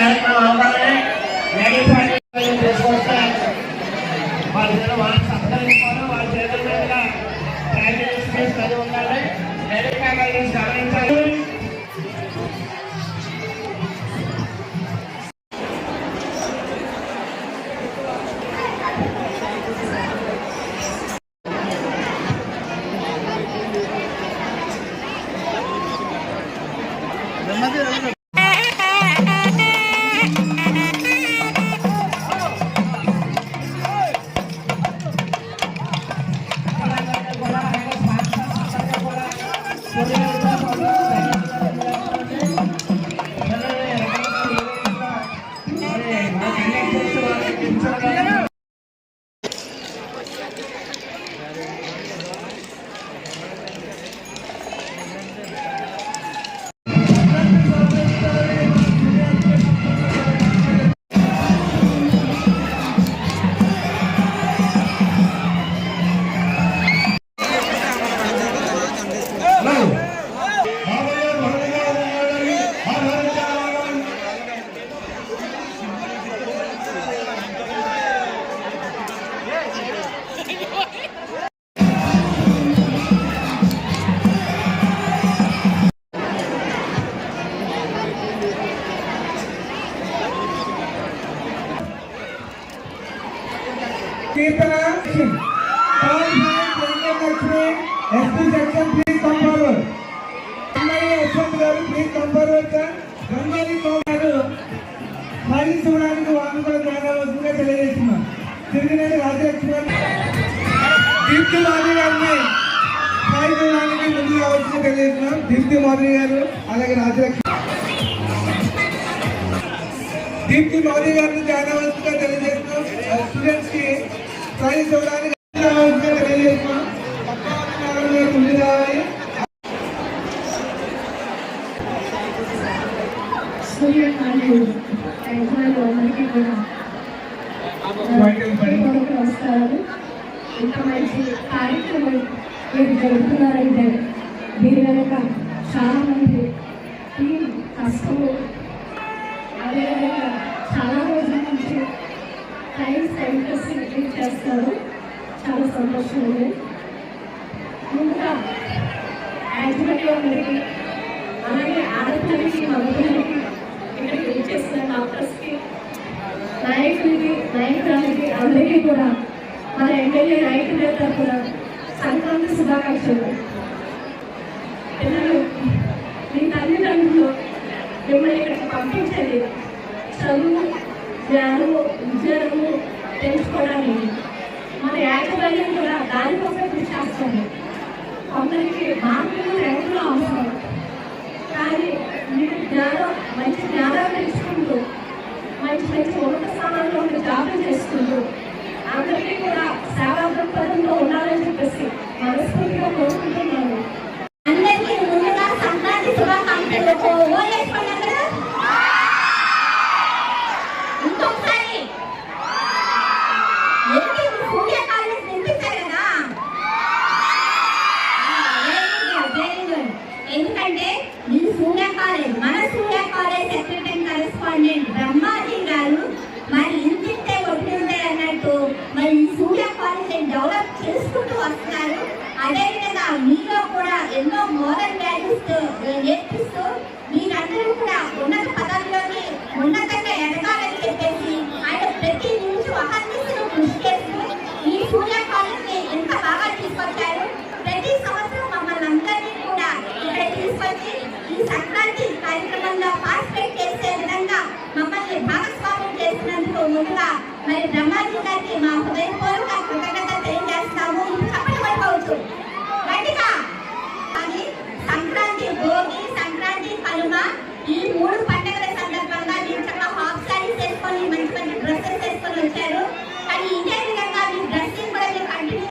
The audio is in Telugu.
కార్యక్రమం అవగానే తీసుకొస్తే వాళ్ళ సత్కరించుకోవడం వాళ్ళ చేతుల మీదుగా చదివి ఉండాలి. గమనించాలి. Kirtana action. All hands Venkatashmi, SP section, please come forward. Gangari Ashwant garu, please come forward, sir. Gangari garu, hari చూడడానికి వారు కూడా జ్ఞానవస్తుగా తెలియజేస్తున్నారు. తిరిగినది రాజలక్ష్మి దీప్తి మాధవి గారిని హాయి చూడడానికి ముందు రావాల్సిందిగా తెలియజేస్తున్నాం. దీప్తి మాధవి గారు అలాగే రాజలక్ష్మి దీప్తి మాధవి గారిని జ్ఞానవస్తుగా తెలియజేస్తున్నాం. స్టూడెంట్స్ కి ప్రైజ్ ఇవ్వడానికి తెలియజేస్తున్నాం. ముందు రావాలి. నమస్కారాలు. ఇంత మంచి కార్యక్రమం మీరు జరుపుతున్నారంటే దీని వెనక చాలా మంది టీం కష్టము, అదేవిధంగా చాలా రోజుల నుంచి టైం స్పెండ్ చేస్తారు. చాలా సంతోషం ఉంది. ముందుగా యాజమాన్యం అందరికీ, అలాగే ఆడపిల్లలకి మగపిల్లలకి ఇక్కడికి వచ్చేస్తున్న డాక్టర్స్కి, నాయకురాలకి అందరికీ కూడా మన ఎమ్మెల్యే నాయకుల తరఫున సంక్రాంతి శుభాకాంక్షలు. పిల్లలు మీ తల్లిదండ్రులు మిమ్మల్ని ఇక్కడికి పంపించేది చదువు, జ్ఞానము, విజ్ఞానము తెలుసుకోవడానికి. మన యాజమాన్యం కూడా దానికోసం కృషి చేస్తుంది. కొందరికి మార్పులు రైతులు అవసరం, కానీ మీరు మంచి జ్ఞానాలు తెలుసుకుంటూ మంచి ఉన్నత స్థానాల్లో ఉండి జాబులు చేసుకుంటూ అందరికీ కూడా సేవా దృక్పథంలో ఉండాలని చెప్పేసి మనస్ఫూర్తిగా కోరుకుంటున్నాను. అందరికీ ముందుగా సంక్రాంతి శుభాకాంక్షలు. ఇంకొకసారి సూర్య కాలేజ్ నింపించారు కదా, ఎందుకంటే ఈ సూర్య కాలేజ్ మన సూర్య కాలేజ్ సెక్రటరీ కరెస్పాండెంట్ బ్రహ్మాజీ గారు మరి ఇంటింటే కొట్టి ఉంటాయి అన్నట్టు మరి ఈ సూర్య కాలేజ్ డెవలప్ చేసుకుంటూ వస్తున్నారు. అదేవిధంగా మీలో కూడా ఎన్నో మోరల్ వాల్యూస్ నేర్పిస్తూ మీరందరూ కూడా ఉన్నత పదవిలోకి ఉన్నతంగా ఎదగాలని చెప్పేసి ఆయన ప్రతి నిమిషం అహర్నిశలు కృషి చేస్తూ ఈ సూర్య కాలేజ్ని ఎంత బాగా తీసుకొచ్చారు. ప్రతి సంవత్సరం మమ్మల్ని అందరినీ కూడా ఇక్కడ తీసుకొచ్చి ఈ సంక్రాంతి కార్యక్రమంలో పార్టిసిపేట్ చేసే విధంగా మమ్మల్ని భాగస్వామ్యం చేసినందుకు ముందుగా మరి బ్రహ్మ